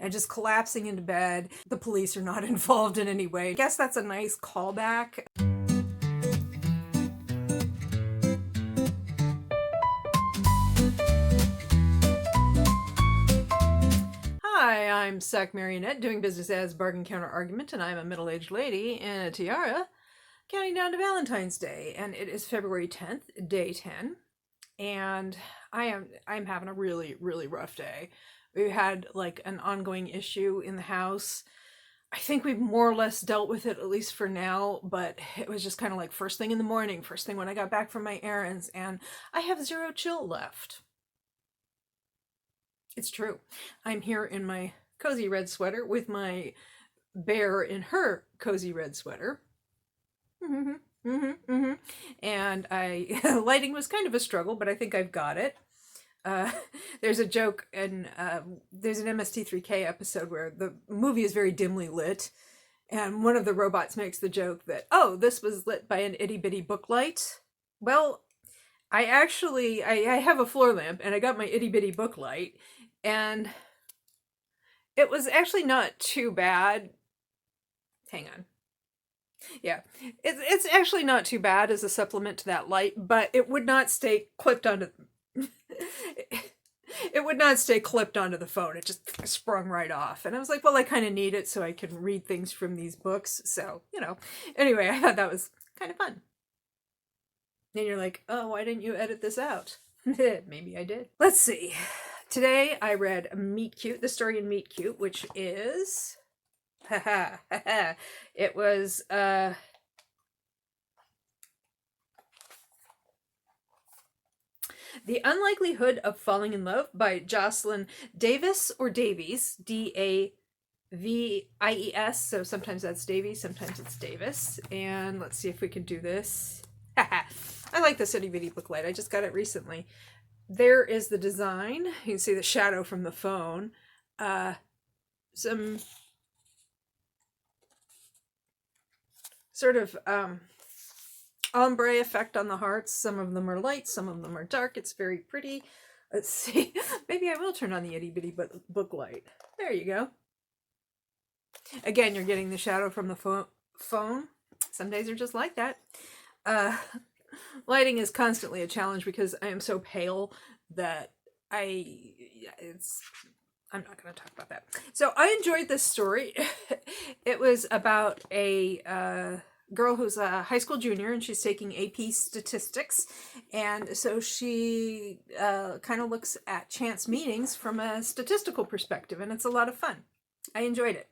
and just collapsing into bed. The police are not involved in any way. I guess that's a nice callback. Hi, I'm Sac Marionette, doing business as Bargain Counter Argument, and I'm a middle-aged lady in a tiara, counting down to Valentine's Day, and it is February 10th, day 10, and I'm having a really, really rough day. We had like an ongoing issue in the house. I think we've more or less dealt with it, at least for now, but it was just kind of like first thing in the morning, first thing when I got back from my errands, and I have zero chill left. It's true. I'm here in my cozy red sweater with my bear in her cozy red sweater. And lighting was kind of a struggle, but I think I've got it. There's a joke, and there's an MST3K episode where the movie is very dimly lit, and one of the robots makes the joke that, oh, this was lit by an itty bitty book light. Well, I have a floor lamp, and I got my itty bitty book light, and it was actually not too bad. Hang on. Yeah, it's actually not too bad as a supplement to that light, but it would not stay clipped onto it would not stay clipped onto the phone. It just sprung right off. And I was like, well, I kind of need it so I can read things from these books. So, anyway, I thought that was kind of fun. And you're like, oh, why didn't you edit this out? Maybe I did. Let's see. Today I read Meet Cute, the story in Meet Cute, which is... it was... The Unlikelihood of Falling in Love by Jocelyn Davis, or Davies, Davies, so sometimes that's Davies, sometimes it's Davis. And let's see if we can do this. I like this itty bitty book light. I just got it recently. There is the design. You can see the shadow from the phone. Some sort of ombre effect on the hearts. Some of them are light, some of them are dark. It's very pretty. Let's see. Maybe I will turn on the itty bitty book light. There you go. Again, you're getting the shadow from the phone. Some days are just like that. Lighting is constantly a challenge because I am so pale that I'm not going to talk about that. So I enjoyed this story. It was about a girl who's a high school junior, and she's taking AP statistics, and so she kind of looks at chance meetings from a statistical perspective, and it's a lot of fun. I enjoyed it.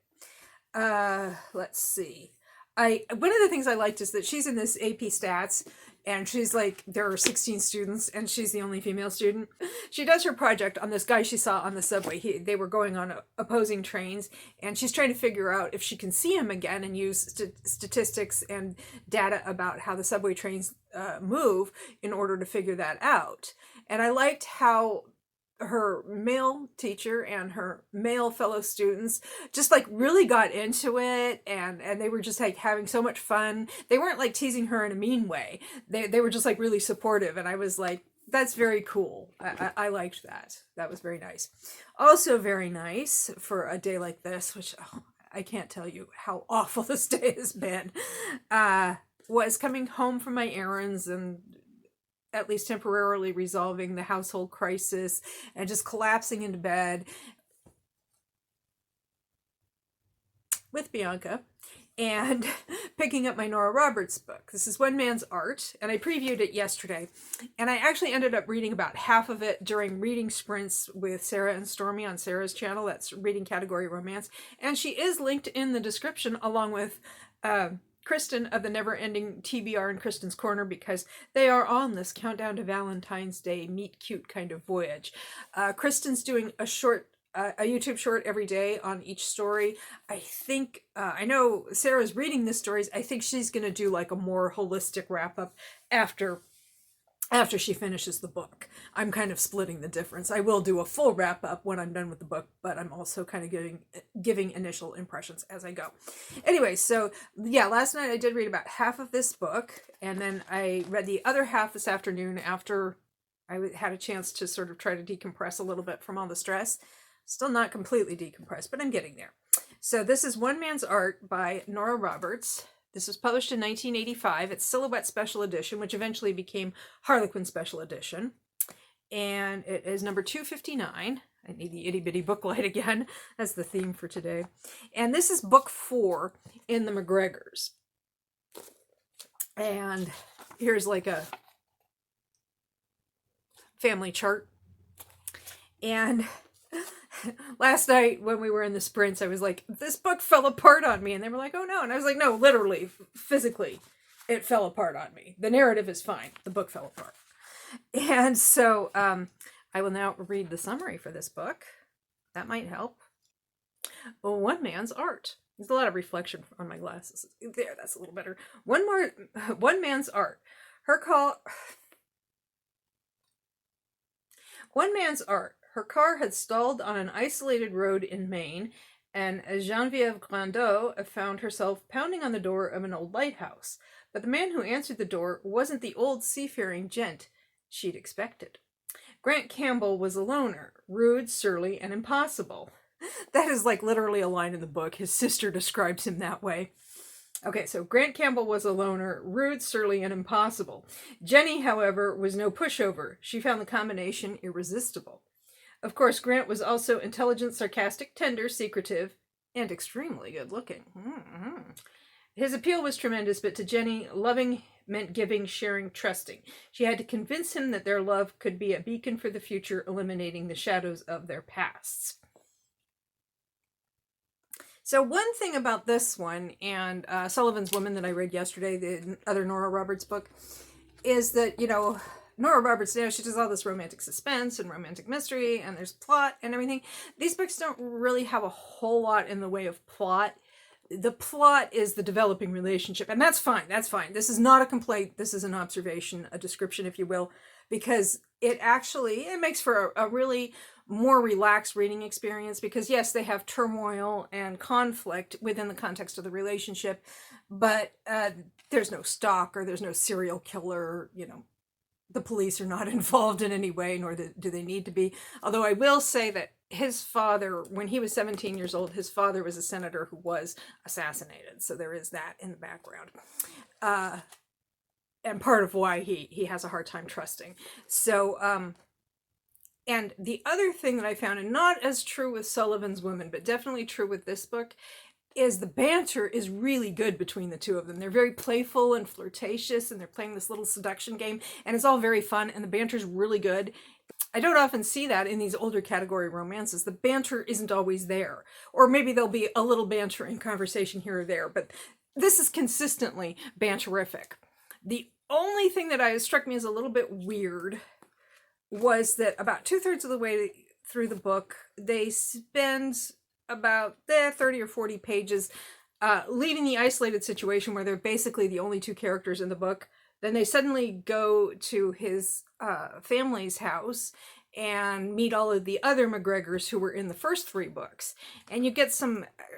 Let's see. One of the things I liked is that she's in this AP stats, and she's like, there are 16 students, and she's the only female student. She does her project on this guy she saw on the subway. They were going on opposing trains, and she's trying to figure out if she can see him again and use statistics and data about how the subway trains move in order to figure that out. And I liked how her male teacher and her male fellow students just like really got into it, and they were just like having so much fun. They weren't like teasing her in a mean way. They were just like really supportive, and I was like, that's very cool. I liked that. That was very nice. Also very nice for a day like this, which I can't tell you how awful this day has been, was coming home from my errands and at least temporarily resolving the household crisis and just collapsing into bed with Bianca and picking up my Nora Roberts book. This is One Man's Art, and I previewed it yesterday, and I actually ended up reading about half of it during reading sprints with Sarah and Stormy on Sarah's channel. That's reading category romance, and she is linked in the description along with Kristin of the Never Ending TBR and Kristin's Corner, because they are on this Countdown to Valentine's Day Meet Cute kind of voyage. Kristin's doing a YouTube short every day on each story. I think, I know Sarah's reading the stories. I think she's going to do like a more holistic wrap up after she finishes the book. I'm kind of splitting the difference. I will do a full wrap up when I'm done with the book, but I'm also kind of giving initial impressions as I go. Anyway, so yeah, last night I did read about half of this book, and then I read the other half this afternoon after I had a chance to sort of try to decompress a little bit from all the stress. Still not completely decompressed, but I'm getting there. So this is One Man's Art by Nora Roberts. This was published in 1985. It's Silhouette Special Edition, which eventually became Harlequin Special Edition. And it is number 259. I need the itty bitty book light again. That's the theme for today. And this is book 4 in the McGregors. And here's like a family chart. And last night when we were in the sprints, I was like, this book fell apart on me. And they were like, oh no. And I was like, no, literally, physically, it fell apart on me. The narrative is fine. The book fell apart. And so I will now read the summary for this book. That might help. One Man's Art. There's a lot of reflection on my glasses. There, that's a little better. One Man's Art. One Man's Art. Her car had stalled on an isolated road in Maine, and Geneviève Grandeau found herself pounding on the door of an old lighthouse. But the man who answered the door wasn't the old seafaring gent she'd expected. Grant Campbell was a loner, rude, surly, and impossible. That is like literally a line in the book. His sister describes him that way. Okay, so Grant Campbell was a loner, rude, surly, and impossible. Jenny, however, was no pushover. She found the combination irresistible. Of course, Grant was also intelligent, sarcastic, tender, secretive, and extremely good-looking. Mm-hmm. His appeal was tremendous, but to Jenny, loving meant giving, sharing, trusting. She had to convince him that their love could be a beacon for the future, eliminating the shadows of their pasts. So one thing about this one, and Sullivan's Woman that I read yesterday, the other Nora Roberts book, is that, Nora Roberts, she does all this romantic suspense and romantic mystery, and there's plot and everything. These books don't really have a whole lot in the way of plot. The plot is the developing relationship, and that's fine. That's fine. This is not a complaint. This is an observation, a description, if you will, because it makes for a really more relaxed reading experience, because yes, they have turmoil and conflict within the context of the relationship, but there's no stalk or there's no serial killer, the police are not involved in any way, nor do they need to be. Although I will say that his father, when he was 17 years old, his father was a senator who was assassinated. So there is that in the background. And part of why he has a hard time trusting. So, and the other thing that I found, and not as true with Sullivan's Woman, but definitely true with this book, is the banter is really good between the two of them. They're very playful and flirtatious, and they're playing this little seduction game, and it's all very fun, and the banter's really good. I don't often see that in these older category romances. The banter isn't always there. Or maybe there'll be a little banter in conversation here or there, but this is consistently banterific. The only thing that struck me as a little bit weird was that about 2/3 of the way through the book, they spend about 30 or 40 pages leaving the isolated situation where they're basically the only two characters in the book. Then they suddenly go to his family's house and meet all of the other McGregors who were in the first 3 books. And you get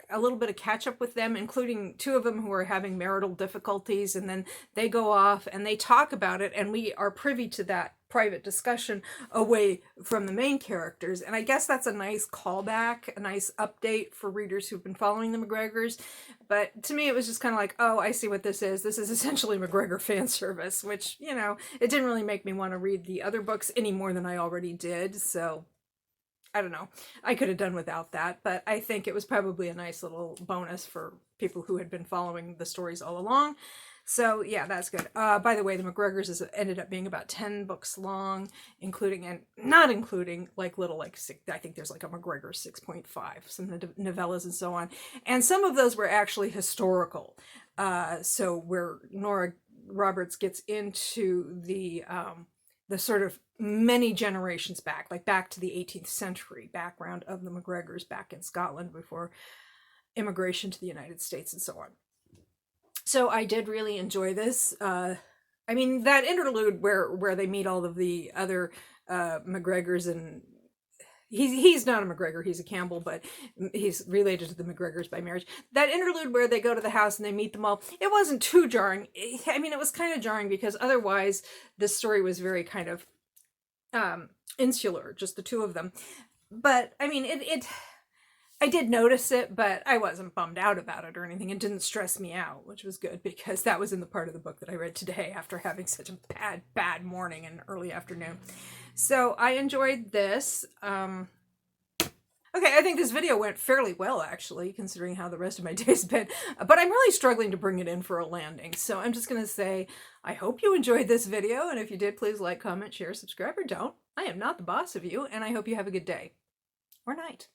a little bit of catch up with them, including 2 of them who are having marital difficulties. And then they go off and they talk about it. And we are privy to that private discussion away from the main characters. And I guess that's a nice callback, a nice update for readers who've been following the McGregors. But to me, it was just kind of like, oh, I see what this is. This is essentially McGregor fan service, which, it didn't really make me want to read the other books any more than I already did. So I don't know. I could have done without that, but I think it was probably a nice little bonus for people who had been following the stories all along. So yeah, that's good. By the way, the McGregors ended up being about 10 books long, including and not including I think there's like a McGregor 6.5, some novellas and so on. And some of those were actually historical. So where Nora Roberts gets into the sort of many generations back, like back to the 18th century background of the McGregors back in Scotland before immigration to the United States and so on. So I did really enjoy this. That interlude where they meet all of the other McGregors, and he's not a McGregor, he's a Campbell, but he's related to the McGregors by marriage. That interlude where they go to the house and they meet them all, it wasn't too jarring. It was kind of jarring because otherwise this story was very kind of insular, just the 2 of them. But I mean, I did notice it, but I wasn't bummed out about it or anything. It didn't stress me out, which was good because that was in the part of the book that I read today after having such a bad morning and early afternoon. So I enjoyed this. Okay, I think this video went fairly well, actually, considering how the rest of my day's been. But I'm really struggling to bring it in for a landing. So I'm just going to say, I hope you enjoyed this video. And if you did, please like, comment, share, subscribe, or don't. I am not the boss of you, and I hope you have a good day. Or night.